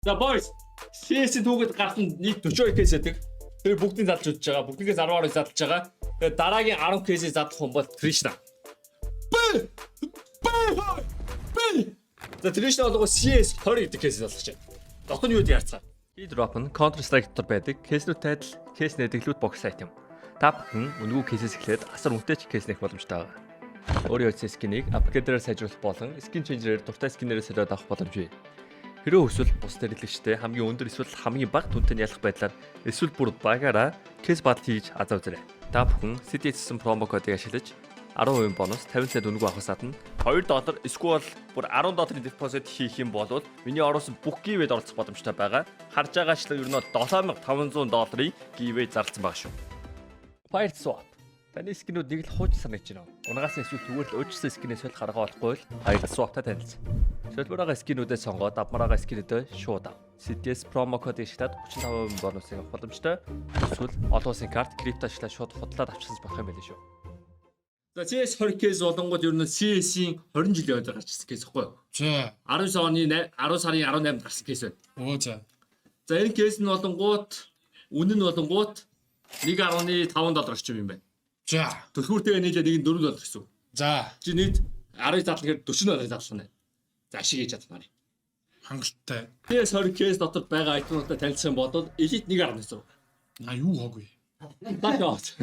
За boys CS түүхэд гарсан нийт 42 кейс байдаг. Тэр бүгдийг задж удаж байгаа. Бүгдээс 10 задж байгаа. Тэгээд дараагийн 10 кейсийг задах хүн бол Тришна. За Тришна бол CS 20 гэдэг кейс болгож байна. Дотор нь юу гэж яарцгаа. Drop нь Counter Strike дотор байдаг. Кейснүүтэй адил кейс нэдэглүүд бокс сайт юм. Та бүхэн үнэгүй кейсээс эхлээд асар үнэтэй ч кейс нэх боломжтой байгаа. Өөрийн үйл скинийг апгрейдерээр сайжруулах болон скин ченжерээр дуртай скинээрээ солиод авах боломжтой. Хэрвээ эсвэл бус хэрэглэгчтэй хамгийн өндөр эсвэл хамгийн бага түнтэй ялах байдлаар эсвэл бүр багаараа кейс батл хийж азаа үзээрэй. Та бүхэн CDS-сэн промо кодыг ашиглаж 10% бонус 50 цент үнэгүй авахаас гадна $2 эсвэл бүр $10 депозит хийх юм бол миний оруулсан бүх гивэд оролцох боломжтой байгаа. Харж байгаачлан ер нь $7500 гивэ зарласан байгаа шүү. Fire swap. Таны скинүүд нэг л хууч санагдаж байна. Унагаас эсвэл зүгээр л өөрчлөсөн скинээс бол гаргаа болохгүй л Fire swap-тай танилцсан. Шилбэрийн скинүүдээ сонгоод авмараа скинүүдээ шууд ав. CDS промо кодыг ашиглаад 35% бонусыг авах боломжтой. Эсвэл олон улсын карт крипто ашиглаад шууд худлаад авчихсан болох юм байл шүү. За CS 20 кейс болонгууд ер нь CS-ийн 20 жилийн өдөр гарчсан кейс ихгүй юу? За. 19 оны 10 сарын 18-нд гарсан кейс байна. Оо за. За энэ кейс нь болонгууд үнэ нь болонгууд $1.5 орчим юм байна. За. Төлхүүртэйгээ нийлээд $4 гэсэн. За. Чи нийт 10 задлахаар $40 задлах нь. За ашиг хийж чадмаар. Хангалттай. CS 20 кейс дотор байгаа айтмуудтай танилцсан бодвол элит 1.9. А юу хоогүй. Таач.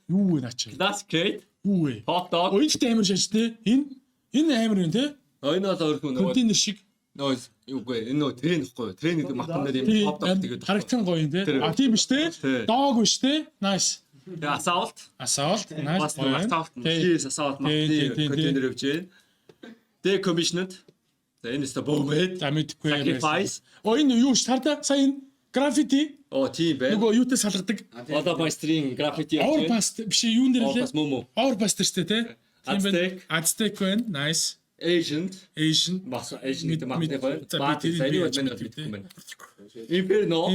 Юу вэ наач? Class Kate. Юу вэ? Hot dog. Оёлтой амир шаш те. Энэ амир юм те. Энэ бол өөрхөн нөгөө контейнер шиг. Нөө юугүй энэ нөгөө трен ихгүй юу? Трен гэдэг мапнаар юм hot dog гэдэг. Харагцсан гоё юм те. А тийм биш те. Дог биш те. Nice. Assault. Assault. Nice. Assault. CS assault мапны контейнер өвч. Decommissioned. За энэ өстө бомбэд. За мэдгүй юм. Sacrifice. Энэ юу ш таарда сая энэ граффити. Оо тийм бай. Нөгөө юутай салгадаг. Одоо байстрийн граффити явж байна. Overpass биш юун дээр лээ. Overpass мөмө. Overpass шүү дээ те. Aztec байна. Nice. Agent. Бас agent гэдэг мапны гоё. Баат сайн байна. Inferno.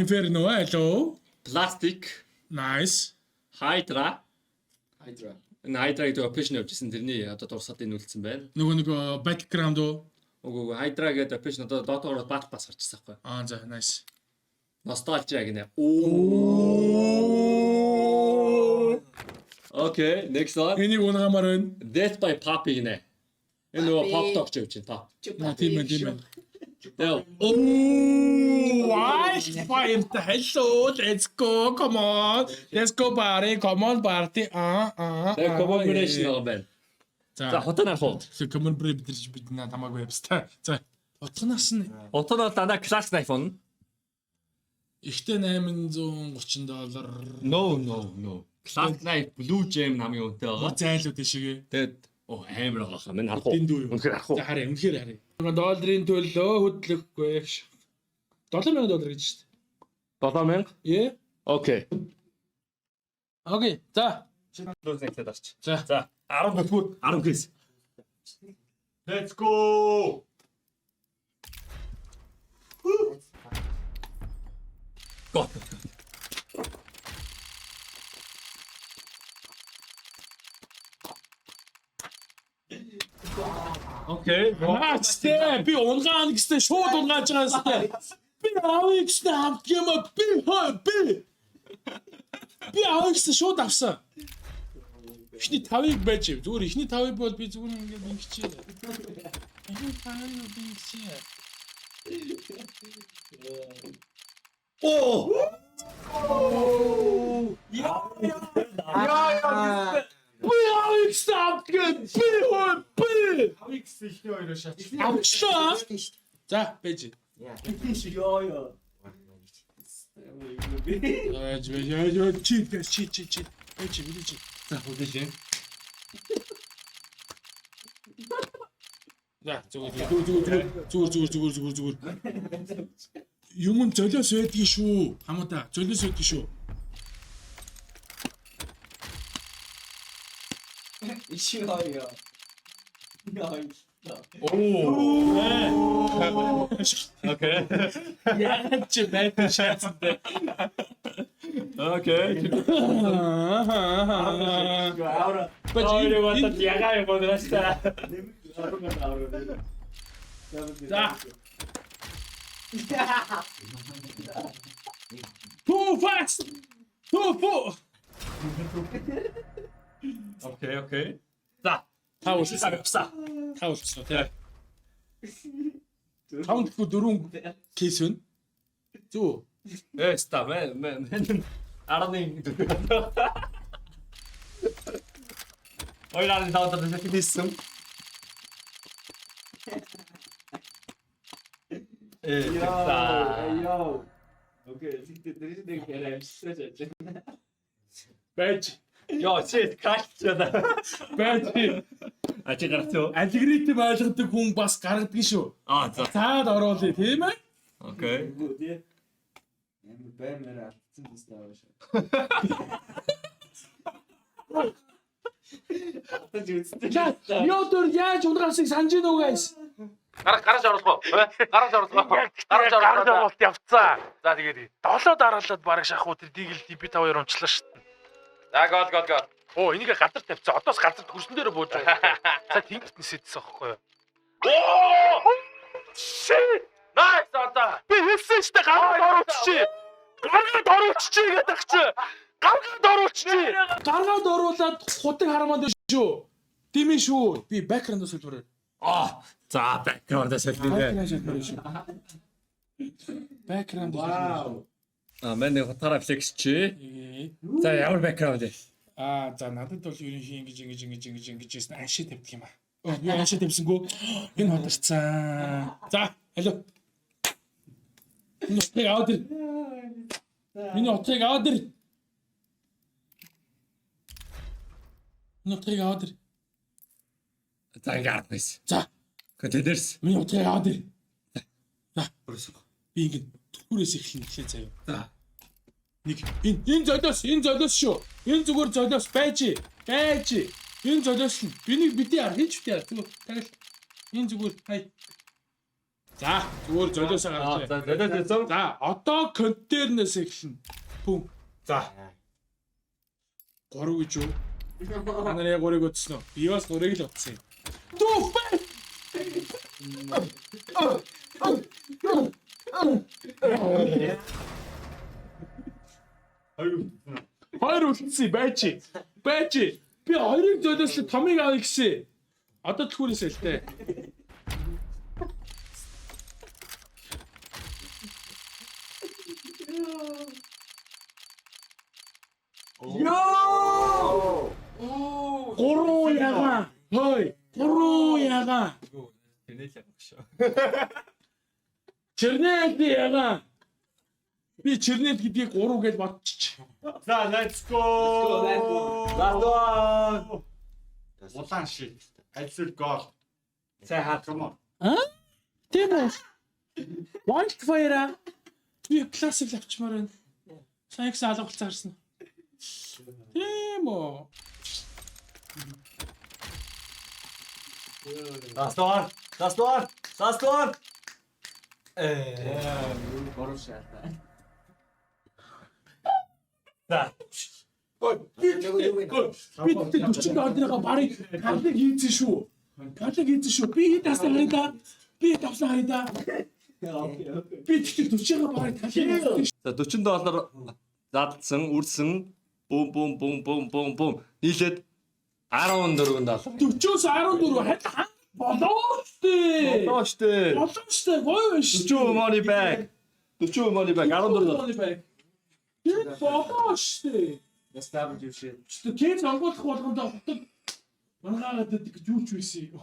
Hello. Plastic. Nice. Hydra. Энэ Hydra гэдэг operation явуулсан тэрний одоо дурсгалын нүүлсэн байна. Нөгөө background уу? Үгүй Hydra гэдэг operation одоо Dota-оор бат бас гарчихсан байхгүй. Аа за nice. Nostalgia гинэ. Okay, next one. Энийг унгамаар байна. Death by Puppy гинэ. Энэ нөгөө pop dog ч явж байна. Тийм байна. Яа. Hello, let's go. Come on. Let's go party. Come on party. Тэгээ collaboration байна. За хотоонаар хуу. Collaboration бид наа тамаагүй явста. За утганаас нь утганаар дандаа class knife он. Ихтэй $830. No. Class knife blue gem намын үнэтэй байгаа. Зайлууд шигээ. Тэгээд амар байгаа юм харах уу. Үнэхээр харах уу. За харъя, үнэхээр харъя. $1 төлөө хөдлөхгүй. $7,000 гэж шүү дээ. 7000? Yeah. Окей. Окей. За. Лоос нэглээд арч. За. 14 10 кейс. Let's go. Go. Окей. Наач би унгаан гэстэй шууд унгааж байгаа юм шүү. Би авъя гэстэй авт юм би. Би авъя гэстэй шууд авсан. Эхний 5-ыг байж. Зүгээр эхний 5-ыг бол би зүгээр ингээд ингэчээ. Эхний 5-ыг би ингэчээ. Яа. Би stop good. Би. Авикс ихний хоёроо шаач. Авчлаа. За, байж. Яа. Чи. Байж. За, хөдөлгөө. За, зүгээр. Юм золиос байдгийн шүү. Хамаада, золиос байдгийн шүү. Ишиоё. Окей. Яа, чи байтан шаацтай. Окей. Ahora. Ahora va a llegar y podrá estar. За. Too fast. Too full. Окей. За. Та уулсан явсан. Та уулсан тий. 5-4 кейс вэ? Зүү. Ста мен 11 Ойларын таадад хэлсэн. Йоо. Окей, тэр нэг яраймжсаж яаж. Байж. Яа, чи каччаа. Байж. Ачи гарцоо. Алгоритм ойлгодог хүн бас гаргадаг шүү. За. Цаад оруулъя тийм ээ? Окей. Ямар баймаар алдсан басна ааш. Атаж үзтээ. Ёо дөр яаж унгаасыг санаж гинөө гайс. Гараж оруулах уу? Гараж оруулах. Гараж оруулалт явцсан. За тэгээд 7 дараалаад бараг шахуу тэр дигэл DP5 унчлаа шүү дээ. За гол. Оо энийг газар тавьцсан. Одоос газар хөрсөн дээр бууж байгаа. За тэнгэрт нисэдсэн аахгүй юу? Оо! Shit! Nice одоо. Би хэлсэн шүү дээ гараад оруулчих. Гаргаад оруулчих гэдэг чи. Гаргаад оруулчих. Гаргаад оруулаад худаг харамаад шүү. Тийм ээ шүү. Би бэкграундаас хэлбэрээ. За, бэкграундаас хэлбэрээ. Бэкграунд. Вау. Мен нэг хутгараа флекс чи. За, ямар бэкграунд вэ? За надад бол юу ингэж ясна ашиг тавьдаг юм аа. Би ашиг тавьсангүй. Энэ ходарцсан. За, алло. Миний отрыг аваад ир. За, ингээд байсан. За, Контейнерс. миний отрыг аваад ир. За, би ингэ түрээс эхлэн эхлэе заяа. За. Нэг энэ золиос шүү. Энэ зүгээр золиос байж. Энэ золиос нь бинийг бити ар хийж бити ар. Зүгээр тагил. Энэ зүгээр хай. За, зүгээр золиосоо гаргаж. За, золиос. За, одоо контейнерээс эхэлнэ. Бүм. За. 3 гэж юу? Манай яг 3-ыг утсан уу? Би бас 3-ыг л утсан юм. Түү. Хоёр үлдсэн байж. Би хоёрыг золиослоо томыг авъя гэсэн. Одоо тхүүрээсээ л дээ. Йоо! Гурван яга. Хой, гурван яга. Тэнэл явах шүү. Чернет яга. Би чернет гэдгийг 3 гэж бодчих. За, let's go. Last one. Улаан шиг. Ажил гол. Сайн хаад юм уу? Тийм үү? Wildfire. Би классик авчмаар байна. Сайн их алгуулсан харсан. Тийм үү? Last one. Гороо шаата. За. Би 40 долларыг барыг калыг хийсэн шүү. Би тасаа хараа. Би тэгтээ 40-ыг барыг калыг хийсэн. За, $40 задлсан, үрсэн. Бум. Нийлээд $14. 40-оос 14 хайлт болоо штэ. Гоё биш. 40 money back. 14. Болоо штэ. Ястав жившээ. Чи кейс онгойлох болгондоо хотод манайгаад гэдэг гэж юу ч байсан юм.